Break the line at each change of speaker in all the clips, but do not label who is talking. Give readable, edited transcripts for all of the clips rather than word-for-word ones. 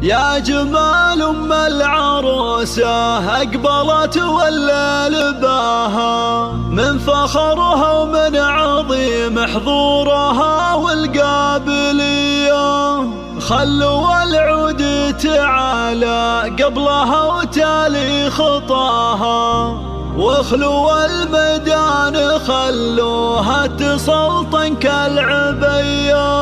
يا جمال أم العروسة أقبلت ولا لباها، من فخرها ومن عظيم حضورها والقابلية. خلوا العود تعالى قبلها وتالي خطاها، واخلوا الميدان خلوها تسلطن كالعبية.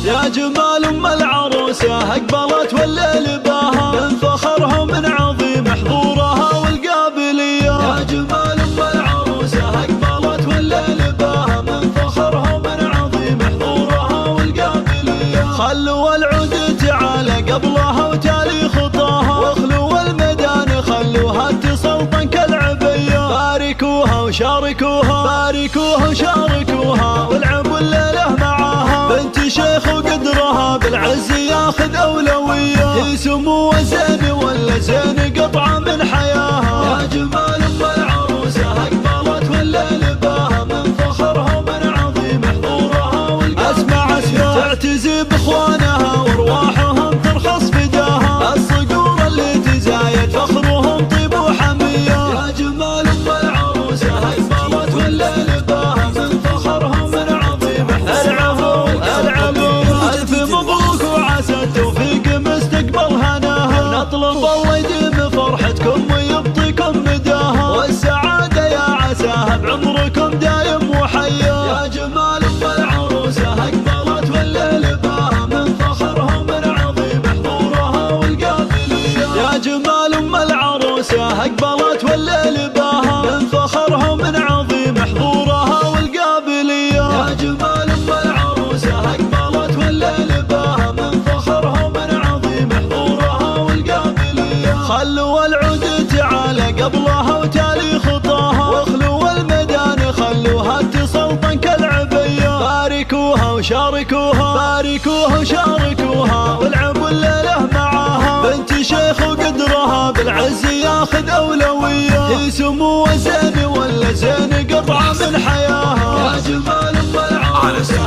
يا جمال أم العروسة أقبلت والليل باها، من فخرها ومن عظيم حضورها والقابلية. يا جمال أم العروسة أقبلت والليل باها، من فخرها ومن عظيم حضورها والقابلية. خلوا العود تعالى قبلها وتالي خطاها، واخلوا الميدان خلوها تسلطن كالعبية. باركوها وشاركوها، باركوها وشاركوها، والعبوا الليلة معاها. بنت شيخ وقدرها بالعز ياخذ أولوية، هي سمو زين ولا زين قطعة من حياها. يا جمال أم العروسة أقبلت والليل باها، من فخرها ومن عظيم حضورها والقابلية. اسمع تعتزي بإخوانها وارواحهم ترخص فداها، الصقور اللي تزايد فخرهم طيب وحمية. يا جمال أم العروسة أقبلت والليل باها، من فخرها ومن عظيم حضورها والقابلية. ألف مبروك وعسى التوفيق مستقبل هناها، نطلب الله يديم فرحتكم ويبطيكم مداها، والسعادة يا عساها بعمركم دايم وحيا. يا جمال أم العروسة أقبلت والليل باها، من فخرها ومن عظيم حضورها والقابلية. يا جمال أم العروسة أقبلت والليل باها، من فخرها ومن عظيم حضورها والقابلية. يا جمال أم العروسة أقبلت والليل باها، من فخرها ومن عظيم حضورها والقابلية. خلوا العود تعالى قبلها وتالي خطاها، واخلوا الميدان خلوها تسلطن كالعبية. باركوها وشاركوها، باركوها وشاركوها، والعبوا الليلة معاها. بنت شيخ وقدرها بالعز ياخذ أولوية، هي سمو زين ولا زين قطعة من حياها. يا جمال أم العروسة